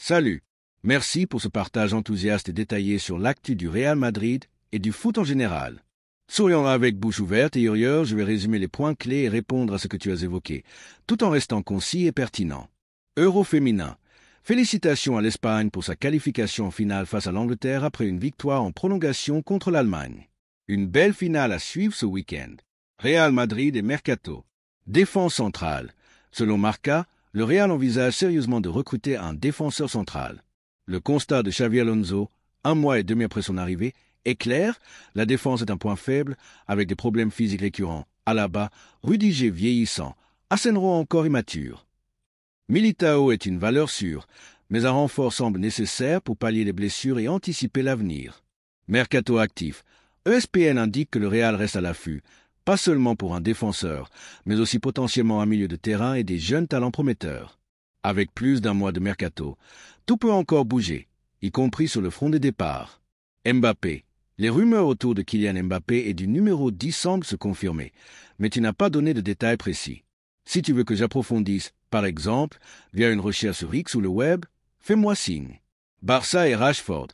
Salut. Merci pour ce partage enthousiaste et détaillé sur l'actu du Real Madrid et du foot en général. Souriant avec bouche ouverte et hurieuse, je vais résumer les points clés et répondre à ce que tu as évoqué, tout en restant concis et pertinent. Euro féminin. Félicitations à l'Espagne pour sa qualification en finale face à l'Angleterre après une victoire en prolongation contre l'Allemagne. Une belle finale à suivre ce week-end. Real Madrid et Mercato. Défense centrale. Selon Marca, le Real envisage sérieusement de recruter un défenseur central. Le constat de Xavi Alonso, 1 mois et demi après son arrivée, est clair, la défense est un point faible, avec des problèmes physiques récurrents. Alaba, Rudiger vieillissant, Asenro encore immature. Militao est une valeur sûre, mais un renfort semble nécessaire pour pallier les blessures et anticiper l'avenir. Mercato actif. ESPN indique que le Real reste à l'affût, pas seulement pour un défenseur, mais aussi potentiellement un milieu de terrain et des jeunes talents prometteurs. Avec plus d'1 mois de mercato, tout peut encore bouger, y compris sur le front des départs. Mbappé. Les rumeurs autour de Kylian Mbappé et du numéro 10 semblent se confirmer, mais tu n'as pas donné de détails précis. Si tu veux que j'approfondisse, par exemple, via une recherche sur X ou le web, fais-moi signe. Barça et Rashford.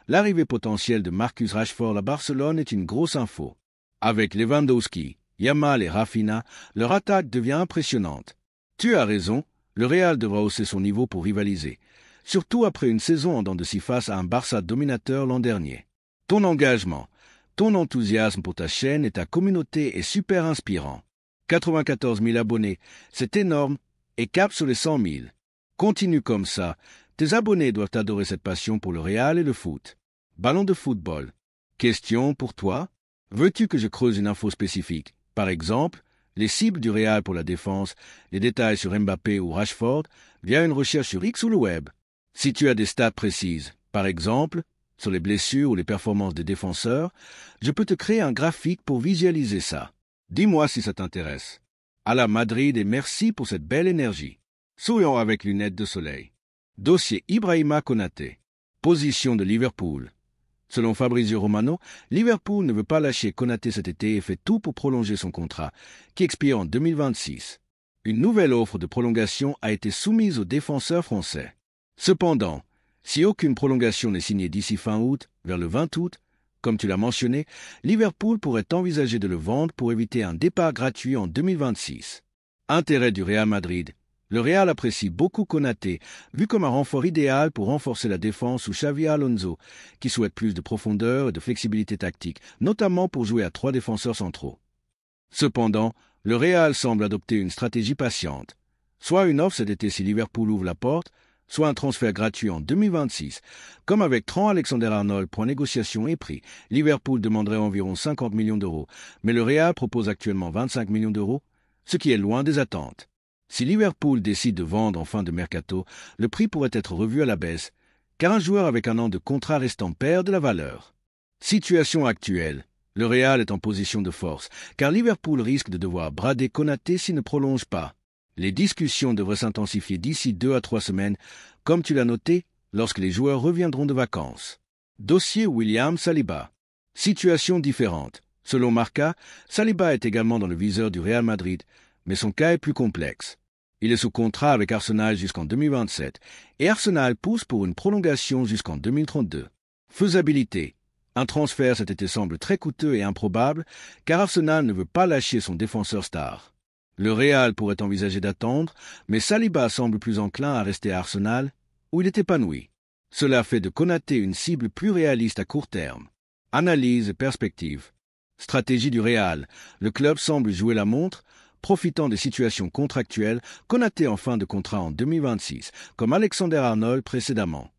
L'arrivée potentielle de Marcus Rashford à Barcelone est une grosse info. Avec Lewandowski, Yamal et Rafinha, leur attaque devient impressionnante. Tu as raison, le Real devra hausser son niveau pour rivaliser, surtout après une saison en dents de scie face à un Barça dominateur l'an dernier. Ton engagement, ton enthousiasme pour ta chaîne et ta communauté est super inspirant. 94 000 abonnés, c'est énorme, et cap sur les 100 000. Continue comme ça, tes abonnés doivent adorer cette passion pour le Real et le foot. Ballon de football. Question pour toi. Veux-tu que je creuse une info spécifique? Par exemple, les cibles du Real pour la défense, les détails sur Mbappé ou Rashford, via une recherche sur X ou le web. Si tu as des stats précises, par exemple, sur les blessures ou les performances des défenseurs, je peux te créer un graphique pour visualiser ça. Dis-moi si ça t'intéresse. À la Madrid et merci pour cette belle énergie. Souriant avec lunettes de soleil. Dossier Ibrahima Konaté. Position de Liverpool. Selon Fabrizio Romano, Liverpool ne veut pas lâcher Konaté cet été et fait tout pour prolonger son contrat, qui expire en 2026. Une nouvelle offre de prolongation a été soumise aux défenseurs français. Cependant, si aucune prolongation n'est signée d'ici fin août, vers le 20 août, comme tu l'as mentionné, Liverpool pourrait envisager de le vendre pour éviter un départ gratuit en 2026. Intérêt du Real Madrid. Le Real apprécie beaucoup Konaté, vu comme un renfort idéal pour renforcer la défense sous Xavi Alonso, qui souhaite plus de profondeur et de flexibilité tactique, notamment pour jouer à 3 défenseurs centraux. Cependant, le Real semble adopter une stratégie patiente. Soit une offre cet été si Liverpool ouvre la porte, soit un transfert gratuit en 2026. Comme avec Trent Alexander-Arnold, point négociation et prix, Liverpool demanderait environ 50 millions d'euros, mais le Real propose actuellement 25 millions d'euros, ce qui est loin des attentes. Si Liverpool décide de vendre en fin de mercato, le prix pourrait être revu à la baisse, car un joueur avec 1 an de contrat restant perd de la valeur. Situation actuelle. Le Real est en position de force, car Liverpool risque de devoir brader Konaté s'il ne prolonge pas. Les discussions devraient s'intensifier d'ici 2 à 3 semaines, comme tu l'as noté, lorsque les joueurs reviendront de vacances. Dossier William Saliba. Situation différente. Selon Marca, Saliba est également dans le viseur du Real Madrid, mais son cas est plus complexe. Il est sous contrat avec Arsenal jusqu'en 2027, et Arsenal pousse pour une prolongation jusqu'en 2032. Faisabilité. Un transfert cet été semble très coûteux et improbable, car Arsenal ne veut pas lâcher son défenseur star. Le Real pourrait envisager d'attendre, mais Saliba semble plus enclin à rester à Arsenal, où il est épanoui. Cela fait de Konaté une cible plus réaliste à court terme. Analyse et perspective. Stratégie du Real. Le club semble jouer la montre, profitant des situations contractuelles, Konaté en fin de contrat en 2026, comme Alexander-Arnold précédemment.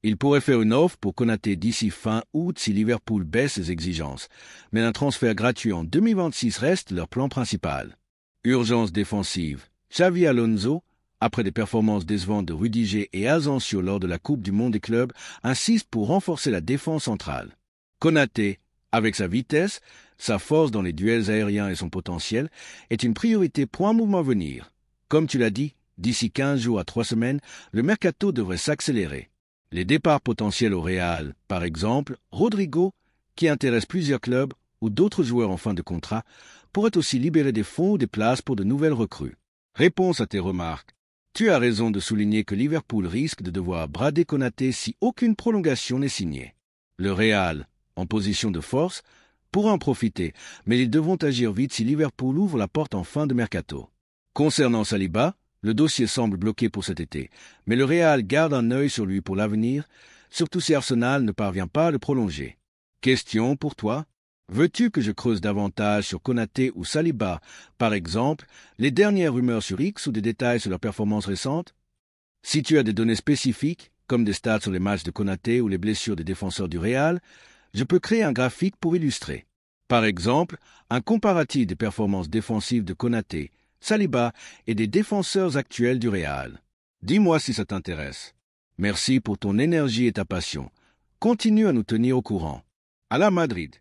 Il pourrait faire une offre pour Konaté d'ici fin août si Liverpool baisse ses exigences, mais un transfert gratuit en 2026 reste leur plan principal. Urgence défensive. Xavi Alonso, après des performances décevantes de Rudiger et Asensio lors de la Coupe du Monde des clubs, insiste pour renforcer la défense centrale. Konaté, avec sa vitesse, sa force dans les duels aériens et son potentiel, est une priorité pour un mouvement à venir. Comme tu l'as dit, d'ici 15 jours à 3 semaines, le mercato devrait s'accélérer. Les départs potentiels au Real, par exemple, Rodrigo, qui intéresse plusieurs clubs, ou d'autres joueurs en fin de contrat, pourraient aussi libérer des fonds ou des places pour de nouvelles recrues. Réponse à tes remarques. Tu as raison de souligner que Liverpool risque de devoir brader Konaté si aucune prolongation n'est signée. Le Real, en position de force, pourra en profiter, mais ils devront agir vite si Liverpool ouvre la porte en fin de mercato. Concernant Saliba, le dossier semble bloqué pour cet été, mais le Real garde un œil sur lui pour l'avenir, surtout si Arsenal ne parvient pas à le prolonger. Question pour toi. Veux-tu que je creuse davantage sur Konaté ou Saliba, par exemple, les dernières rumeurs sur X ou des détails sur leurs performances récentes? Si tu as des données spécifiques, comme des stats sur les matchs de Konaté ou les blessures des défenseurs du Real, je peux créer un graphique pour illustrer. Par exemple, un comparatif des performances défensives de Konaté, Saliba et des défenseurs actuels du Real. Dis-moi si ça t'intéresse. Merci pour ton énergie et ta passion. Continue à nous tenir au courant. À la Madrid.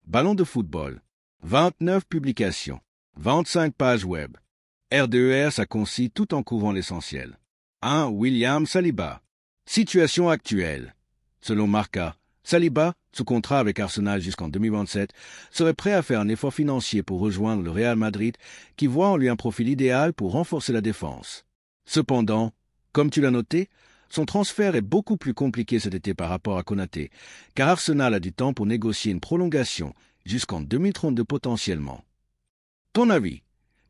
Ballon de football. 29 publications. 25 pages web. R2R, ça concile tout en couvrant l'essentiel. 1. William Saliba. Situation actuelle. Selon Marca, Saliba, sous contrat avec Arsenal jusqu'en 2027, serait prêt à faire un effort financier pour rejoindre le Real Madrid qui voit en lui un profil idéal pour renforcer la défense. Cependant, comme tu l'as noté, son transfert est beaucoup plus compliqué cet été par rapport à Konaté, car Arsenal a du temps pour négocier une prolongation jusqu'en 2032 potentiellement. Ton avis?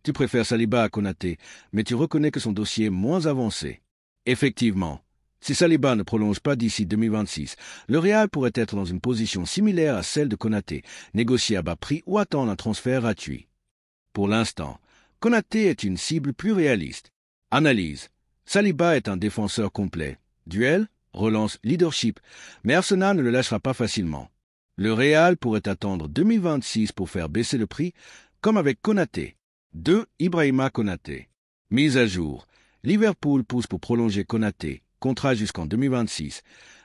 Tu préfères Saliba à Konaté, mais tu reconnais que son dossier est moins avancé. Effectivement, si Saliba ne prolonge pas d'ici 2026, le Real pourrait être dans une position similaire à celle de Konaté, négocier à bas prix ou attendre un transfert gratuit. Pour l'instant, Konaté est une cible plus réaliste. Analyse. Saliba est un défenseur complet. Duel, relance, leadership, mais Arsenal ne le lâchera pas facilement. Le Real pourrait attendre 2026 pour faire baisser le prix, comme avec Konaté. 2. Ibrahima Konaté. Mise à jour. Liverpool pousse pour prolonger Konaté, contrat jusqu'en 2026,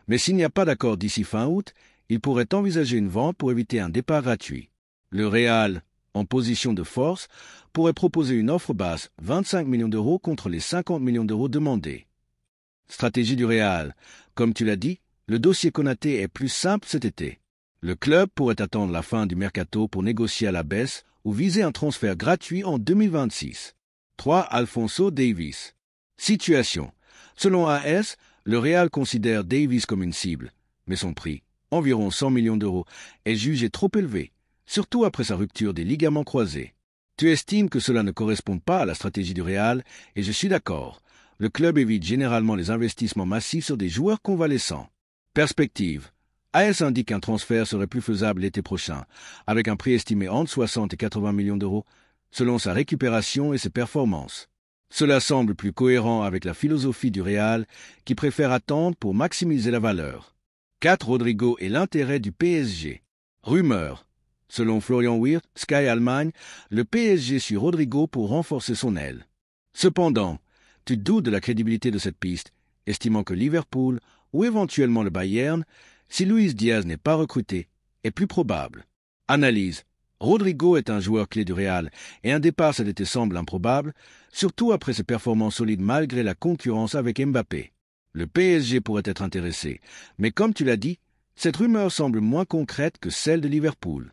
mais s'il n'y a pas d'accord d'ici fin août, il pourrait envisager une vente pour éviter un départ gratuit. Le Real, en position de force, pourrait proposer une offre basse, 25 millions d'euros contre les 50 millions d'euros demandés. Stratégie du Real. Comme tu l'as dit, le dossier Konaté est plus simple cet été. Le club pourrait attendre la fin du mercato pour négocier à la baisse ou viser un transfert gratuit en 2026. 3. Alphonso Davies. Situation. Selon AS, le Real considère Davies comme une cible, mais son prix, environ 100 millions d'euros, est jugé trop élevé, surtout après sa rupture des ligaments croisés. Tu estimes que cela ne correspond pas à la stratégie du Real, et je suis d'accord. Le club évite généralement les investissements massifs sur des joueurs convalescents. Perspective. AS indique qu'un transfert serait plus faisable l'été prochain, avec un prix estimé entre 60 et 80 millions d'euros, selon sa récupération et ses performances. Cela semble plus cohérent avec la philosophie du Real, qui préfère attendre pour maximiser la valeur. 4. Rodrigo et l'intérêt du PSG. Rumeur. Selon Florian Wirth, Sky Allemagne, le PSG suit Rodrigo pour renforcer son aile. Cependant, tu doutes de la crédibilité de cette piste, estimant que Liverpool, ou éventuellement le Bayern, si Luis Diaz n'est pas recruté, est plus probable. Analyse. Rodrigo est un joueur clé du Real, et un départ cet été semble improbable, surtout après ses performances solides malgré la concurrence avec Mbappé. Le PSG pourrait être intéressé, mais comme tu l'as dit, cette rumeur semble moins concrète que celle de Liverpool.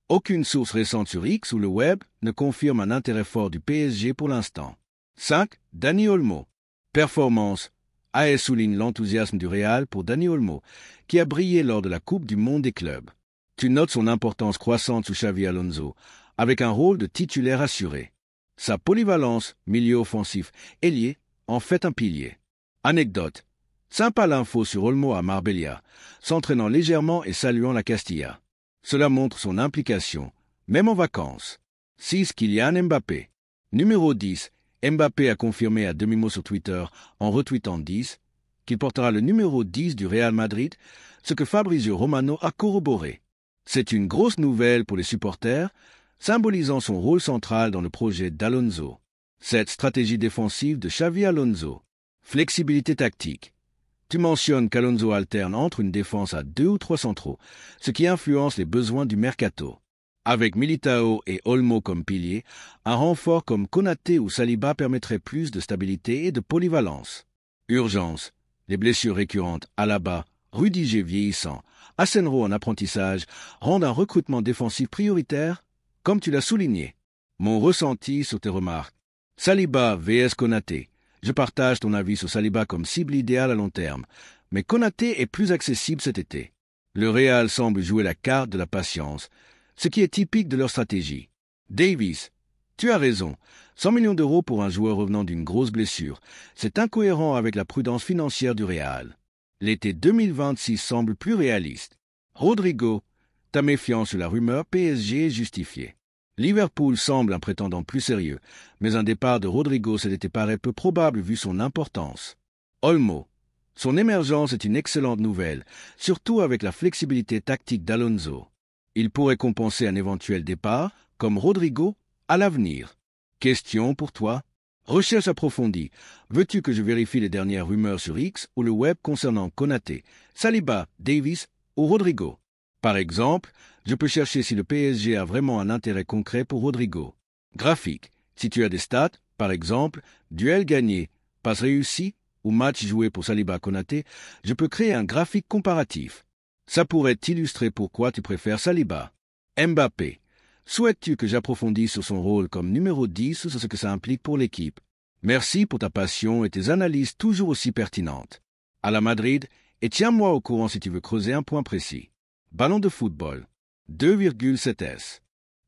Aucune source récente sur X ou le web ne confirme un intérêt fort du PSG pour l'instant. 5. Dani Olmo. Performance. AS souligne l'enthousiasme du Real pour Dani Olmo, qui a brillé lors de la Coupe du Monde des clubs. Tu notes son importance croissante sous Xavi Alonso, avec un rôle de titulaire assuré. Sa polyvalence, milieu offensif, ailier, en fait un pilier. Anecdote. Sympa l'info sur Olmo à Marbella, s'entraînant légèrement et saluant la Castilla. Cela montre son implication, même en vacances. 6. Kylian Mbappé. Numéro 10. Mbappé a confirmé à demi-mot sur Twitter, en retweetant 10, qu'il portera le numéro 10 du Real Madrid, ce que Fabrizio Romano a corroboré. C'est une grosse nouvelle pour les supporters, symbolisant son rôle central dans le projet d'Alonso. Cette stratégie défensive de Xavi Alonso. Flexibilité tactique. Tu mentionnes qu'Alonso alterne entre une défense à 2 ou 3 centraux, ce qui influence les besoins du mercato. Avec Militao et Olmo comme piliers, un renfort comme Konaté ou Saliba permettrait plus de stabilité et de polyvalence. Urgence. Les blessures récurrentes Alaba, Rudiger vieillissant, Asenro en apprentissage rendent un recrutement défensif prioritaire, comme tu l'as souligné. Mon ressenti sur tes remarques. Saliba vs Konaté. Je partage ton avis sur Saliba comme cible idéale à long terme, mais Konaté est plus accessible cet été. Le Real semble jouer la carte de la patience, ce qui est typique de leur stratégie. Davies, tu as raison. 100 millions d'euros pour un joueur revenant d'une grosse blessure, c'est incohérent avec la prudence financière du Real. L'été 2026 semble plus réaliste. Rodrigo, ta méfiance sur la rumeur PSG est justifiée. Liverpool semble un prétendant plus sérieux, mais un départ de Rodrigo cet été paraît peu probable vu son importance. Olmo, son émergence est une excellente nouvelle, surtout avec la flexibilité tactique d'Alonso. Il pourrait compenser un éventuel départ, comme Rodrigo, à l'avenir. Question pour toi. Recherche approfondie. Veux-tu que je vérifie les dernières rumeurs sur X ou le web concernant Konaté, Saliba, Davies ou Rodrigo? Par exemple, je peux chercher si le PSG a vraiment un intérêt concret pour Rodrigo. Graphique. Si tu as des stats, par exemple, duel gagné, passe réussie ou match joué pour Saliba Konaté, je peux créer un graphique comparatif. Ça pourrait t'illustrer pourquoi tu préfères Saliba. Mbappé. Souhaites-tu que j'approfondisse sur son rôle comme numéro 10 ou sur ce que ça implique pour l'équipe? Merci pour ta passion et tes analyses toujours aussi pertinentes. À la Madrid, et tiens-moi au courant si tu veux creuser un point précis. Ballon de football. 2,7S.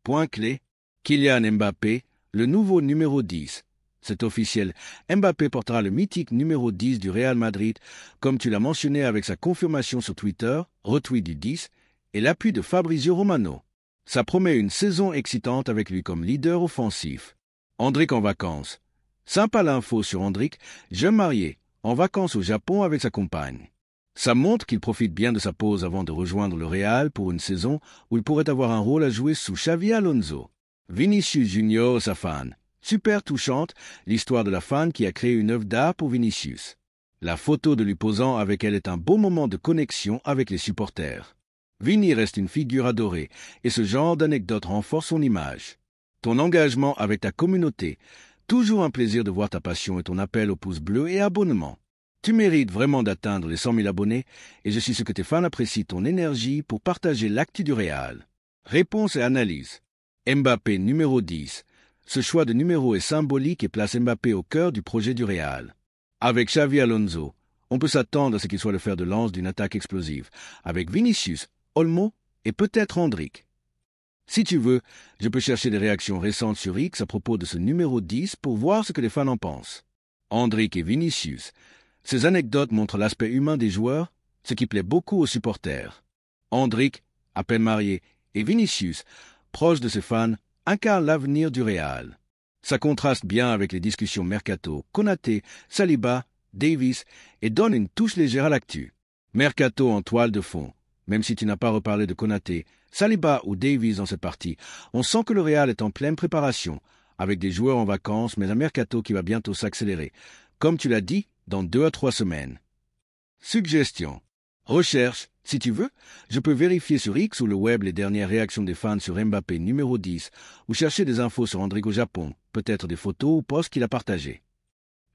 Point clé. Kylian Mbappé, le nouveau numéro 10. C'est officiel, Mbappé portera le mythique numéro 10 du Real Madrid, comme tu l'as mentionné avec sa confirmation sur Twitter, retweet du 10, et l'appui de Fabrizio Romano. Ça promet une saison excitante avec lui comme leader offensif. Endrick en vacances. Sympa l'info sur Endrick, jeune marié, en vacances au Japon avec sa compagne. Ça montre qu'il profite bien de sa pause avant de rejoindre le Real pour une saison où il pourrait avoir un rôle à jouer sous Xavi Alonso. Vinicius Junior, sa fan. Super touchante, l'histoire de la fan qui a créé une œuvre d'art pour Vinicius. La photo de lui posant avec elle est un beau moment de connexion avec les supporters. Vini reste une figure adorée, et ce genre d'anecdote renforce son image. Ton engagement avec ta communauté, toujours un plaisir de voir ta passion et ton appel au pouce bleu et abonnement. Tu mérites vraiment d'atteindre les 100 000 abonnés, et je suis sûr que tes fans apprécient ton énergie pour partager l'actu du Real. Réponse et analyse. Mbappé numéro 10. Ce choix de numéro est symbolique et place Mbappé au cœur du projet du Real. Avec Xavi Alonso, on peut s'attendre à ce qu'il soit le fer de lance d'une attaque explosive, avec Vinicius, Olmo et peut-être Endrick. Si tu veux, je peux chercher des réactions récentes sur X à propos de ce numéro 10 pour voir ce que les fans en pensent. Endrick et Vinicius. Ces anecdotes montrent l'aspect humain des joueurs, ce qui plaît beaucoup aux supporters. Endrick, à peine marié, et Vinicius, proche de ses fans, incarne l'avenir du Real. Ça contraste bien avec les discussions Mercato, Konaté, Saliba, Davies et donne une touche légère à l'actu. Mercato en toile de fond. Même si tu n'as pas reparlé de Konaté, Saliba ou Davies dans cette partie, on sent que le Real est en pleine préparation, avec des joueurs en vacances mais un Mercato qui va bientôt s'accélérer. Comme tu l'as dit, dans 2 à 3 semaines. Suggestion. Recherche. Si tu veux, je peux vérifier sur X ou le web les dernières réactions des fans sur Mbappé numéro 10 ou chercher des infos sur Endrick au Japon, peut-être des photos ou posts qu'il a partagés.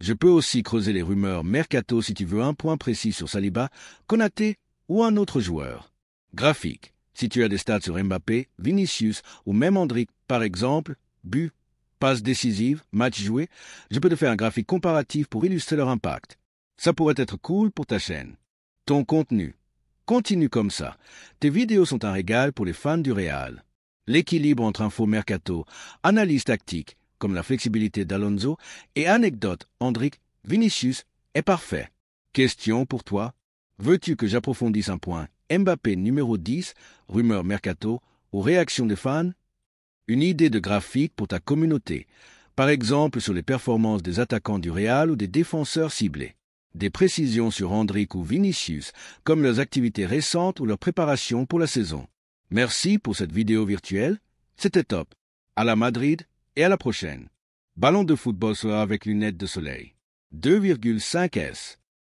Je peux aussi creuser les rumeurs Mercato si tu veux un point précis sur Saliba, Konaté ou un autre joueur. Graphique. Si tu as des stats sur Mbappé, Vinicius ou même Endrick, par exemple, but, passe décisive, match joué, je peux te faire un graphique comparatif pour illustrer leur impact. Ça pourrait être cool pour ta chaîne. Ton contenu. Continue comme ça. Tes vidéos sont un régal pour les fans du Real. L'équilibre entre info mercato, analyse tactique, comme la flexibilité d'Alonso, et anecdotes Endrick, Vinicius, est parfait. Question pour toi. Veux-tu que j'approfondisse un point Mbappé numéro 10, rumeur mercato, ou réaction des fans? Une idée de graphique pour ta communauté, par exemple sur les performances des attaquants du Real ou des défenseurs ciblés. Des précisions sur Endrick ou Vinicius, comme leurs activités récentes ou leur préparation pour la saison. Merci pour cette vidéo virtuelle, c'était top. À la Madrid et à la prochaine. Ballon de football sera avec lunettes de soleil. 2,5S.